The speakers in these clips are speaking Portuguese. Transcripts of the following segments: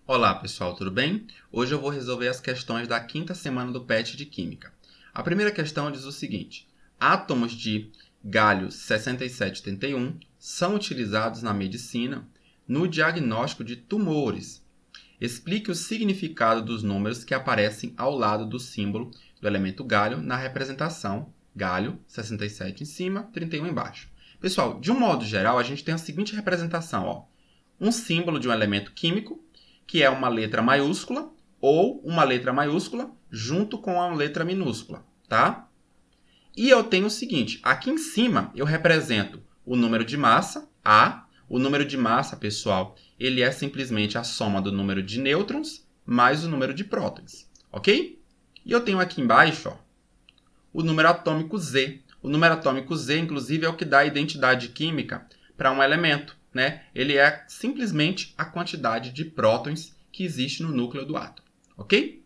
Olá pessoal, tudo bem? Hoje eu vou resolver as questões da quinta semana do PET de Química. A primeira questão diz o seguinte: átomos de galho 6781 são utilizados na medicina no diagnóstico de tumores. Explique o significado dos números que aparecem ao lado do símbolo do elemento galho na representação galho 67 em cima, 31 embaixo. Pessoal, de um modo geral, a gente tem a seguinte representação, ó. Um símbolo de um elemento químico, que é uma letra maiúscula ou uma letra maiúscula junto com uma letra minúscula, tá? E eu tenho o seguinte, aqui em cima eu represento o número de massa, A. O número de massa, pessoal, ele é simplesmente a soma do número de nêutrons mais o número de prótons, ok? E eu tenho aqui embaixo, ó, o número atômico Z. O número atômico Z, inclusive, é o que dá a identidade química para um elemento, né? Ele é simplesmente a quantidade de prótons que existe no núcleo do átomo, ok?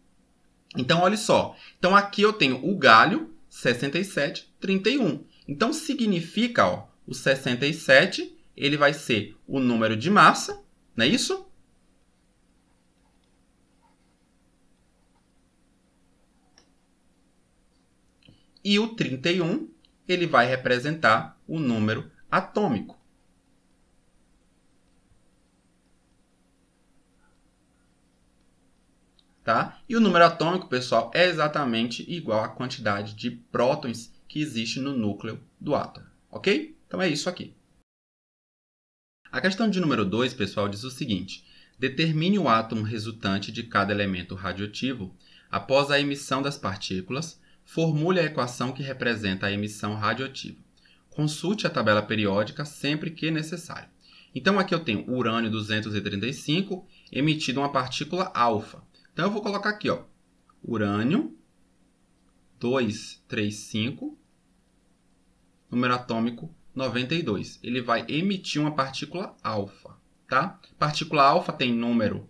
Então, olha só. Então, aqui eu tenho o galho 6731. Então, significa, ó, o 67, ele vai ser o número de massa, não é isso? E o 31, ele vai representar o número atômico. Tá? E o número atômico, pessoal, é exatamente igual à quantidade de prótons que existe no núcleo do átomo. Ok? Então é isso aqui. A questão de número 2, pessoal, diz o seguinte: determine o átomo resultante de cada elemento radioativo após a emissão das partículas. Formule a equação que representa a emissão radioativa. Consulte a tabela periódica sempre que necessário. Então, aqui eu tenho urânio 235 emitido uma partícula alfa. Então, eu vou colocar aqui, ó, urânio 235, número atômico 92. Ele vai emitir uma partícula alfa, tá? Partícula alfa tem número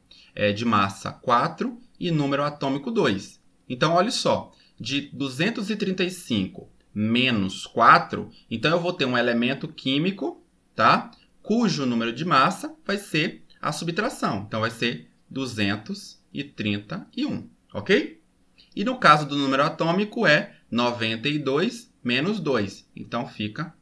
de massa 4 e número atômico 2. Então, olha só, de 235 menos 4, então eu vou ter um elemento químico, tá? Cujo número de massa vai ser a subtração. Então, vai ser 231, ok? E no caso do número atômico é 92 menos 2. Então, fica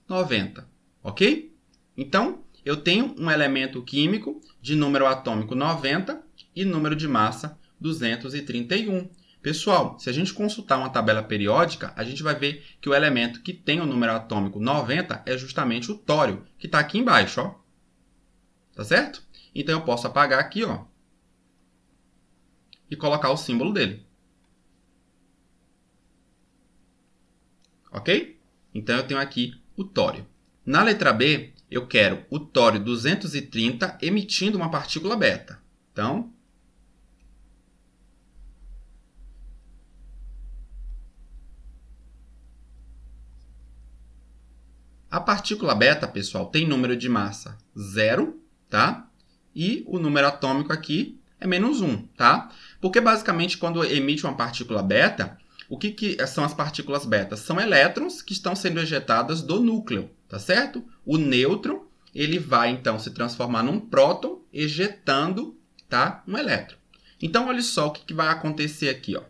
90, ok? Então, eu tenho um elemento químico de número atômico 90 e número de massa 231. Pessoal, se a gente consultar uma tabela periódica, a gente vai ver que o elemento que tem o número atômico 90 é justamente o tório, que está aqui embaixo, ó. Tá certo? Então, eu posso apagar aqui, ó, e colocar o símbolo dele. Ok? Então, eu tenho aqui o tório. Na letra B, eu quero o tório 230 emitindo uma partícula beta. Então, a partícula beta, pessoal, tem número de massa 0, tá? E o número atômico aqui é menos 1, tá? Porque, basicamente, quando emite uma partícula beta, o que são as partículas beta? São elétrons que estão sendo ejetadas do núcleo, tá certo? O nêutron, ele vai, então, se transformar num próton, ejetando, tá, um elétron. Então, olha só o que vai acontecer aqui, ó.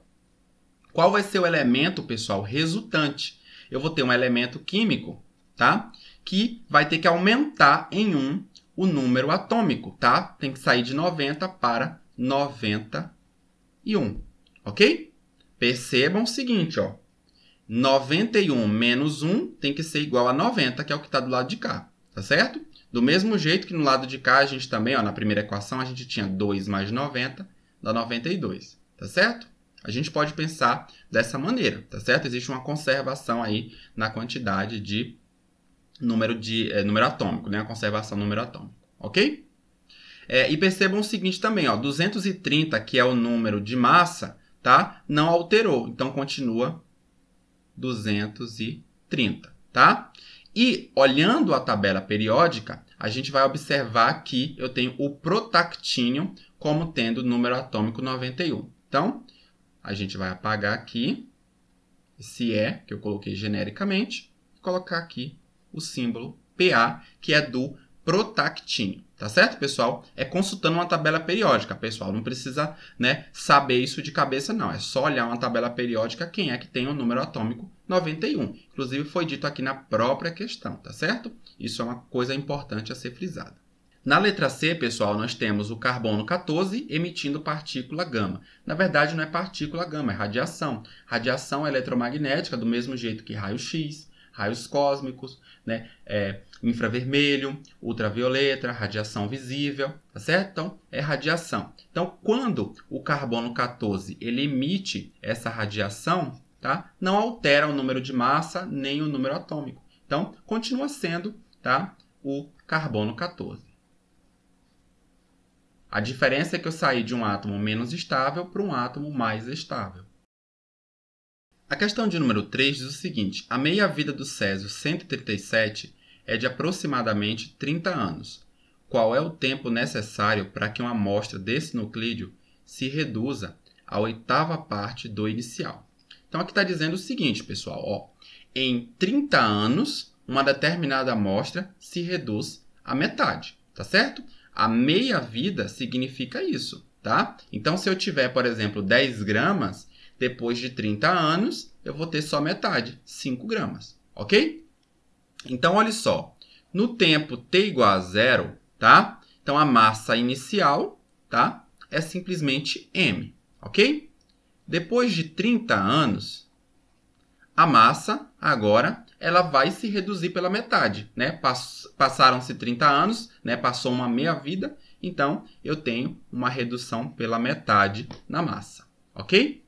Qual vai ser o elemento, pessoal, resultante? Eu vou ter um elemento químico, tá? Que vai ter que aumentar em 1 o número atômico, tá? Tem que sair de 90 para 91, ok? Percebam o seguinte, ó. 91 menos 1 tem que ser igual a 90, que é o que está do lado de cá, tá certo? Do mesmo jeito que no lado de cá, a gente também, ó, na primeira equação, a gente tinha 2 mais 90, dá 92, tá certo? A gente pode pensar dessa maneira, tá certo? Existe uma conservação aí na quantidade de número atômico, né? A conservação do número atômico, ok? E percebam o seguinte também, ó, 230, que é o número de massa, tá? Não alterou, então continua 230, tá? E, olhando a tabela periódica, a gente vai observar que eu tenho o protactínio como tendo o número atômico 91. Então, a gente vai apagar aqui esse E, que eu coloquei genericamente, e colocar aqui o símbolo Pa, que é do protactínio, Tá certo, pessoal? É consultando uma tabela periódica, pessoal. Não precisa, né, saber isso de cabeça, não. É só olhar uma tabela periódica quem é que tem o número atômico 91. Inclusive, foi dito aqui na própria questão, tá certo? Isso é uma coisa importante a ser frisada. Na letra C, pessoal, nós temos o carbono 14 emitindo partícula gama. Na verdade, não é partícula gama, é radiação. Radiação eletromagnética, do mesmo jeito que raio-x, raios cósmicos, né? Infravermelho, ultravioleta, radiação visível, tá certo? Então, é radiação. Então, quando o carbono 14 ele emite essa radiação, tá? Não altera o número de massa nem o número atômico. Então, continua sendo, tá? O carbono 14. A diferença é que eu saí de um átomo menos estável para um átomo mais estável. A questão de número 3 diz o seguinte: a meia-vida do césio 137 é de aproximadamente 30 anos. Qual é o tempo necessário para que uma amostra desse nuclídeo se reduza à oitava parte do inicial? Então, aqui está dizendo o seguinte, pessoal. Ó, em 30 anos, uma determinada amostra se reduz à metade, tá certo? A meia-vida significa isso, tá? Então, se eu tiver, por exemplo, 10 gramas, depois de 30 anos, eu vou ter só metade, 5 gramas, ok? Então, olha só, no tempo t igual a zero, tá? Então, a massa inicial, tá? É simplesmente m, ok? Depois de 30 anos, a massa, agora, ela vai se reduzir pela metade, né? Passaram-se 30 anos, né? Passou uma meia-vida, então, eu tenho uma redução pela metade na massa, ok?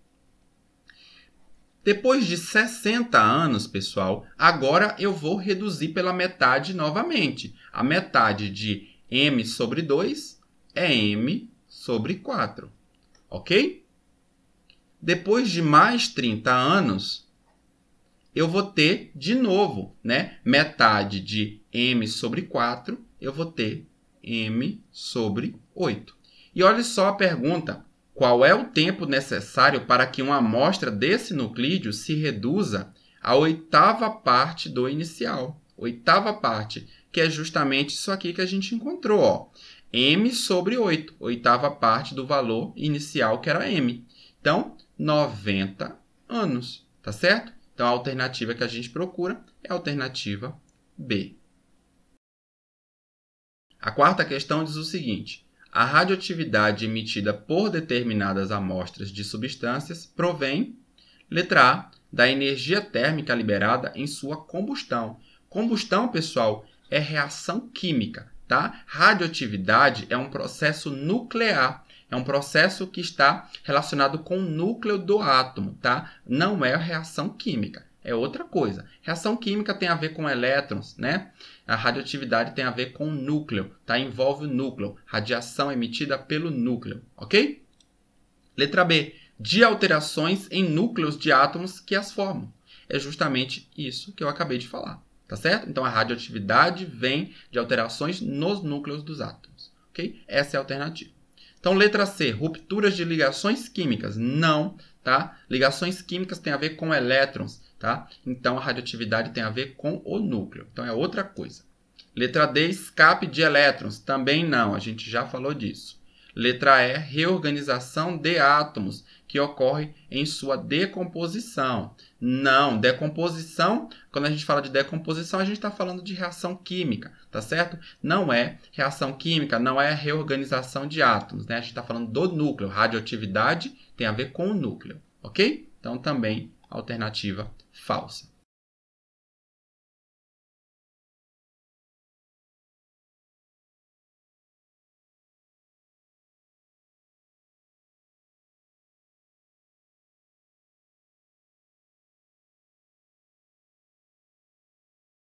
Depois de 60 anos, pessoal, agora eu vou reduzir pela metade novamente. A metade de m sobre 2 é m sobre 4, ok? Depois de mais 30 anos, eu vou ter de novo, né? Metade de m sobre 4, eu vou ter m sobre 8. E olha só a pergunta. Qual é o tempo necessário para que uma amostra desse nuclídeo se reduza à oitava parte do inicial? Oitava parte, que é justamente isso aqui que a gente encontrou. Ó. M sobre 8, oitava parte do valor inicial, que era m. Então, 90 anos, tá certo? Então, a alternativa que a gente procura é a alternativa B. A quarta questão diz o seguinte: a radioatividade emitida por determinadas amostras de substâncias provém, letra A, da energia térmica liberada em sua combustão. Combustão, pessoal, é reação química, tá? Radioatividade é um processo nuclear, é um processo que está relacionado com o núcleo do átomo, tá? Não é reação química. É outra coisa. Reação química tem a ver com elétrons, né? A radioatividade tem a ver com o núcleo, tá? Envolve o núcleo. Radiação emitida pelo núcleo, ok? Letra B. De alterações em núcleos de átomos que as formam. É justamente isso que eu acabei de falar, tá certo? Então, a radioatividade vem de alterações nos núcleos dos átomos, ok? Essa é a alternativa. Então, letra C. Rupturas de ligações químicas. Não, tá? Ligações químicas têm a ver com elétrons. Tá? Então, a radioatividade tem a ver com o núcleo. Então, é outra coisa. Letra D, escape de elétrons. Também não, a gente já falou disso. Letra E, reorganização de átomos, que ocorre em sua decomposição. Não, decomposição, quando a gente fala de decomposição, a gente está falando de reação química, tá certo? Não é reação química, não é reorganização de átomos, né? A gente está falando do núcleo. Radioatividade tem a ver com o núcleo, ok? Então, também alternativa falsa.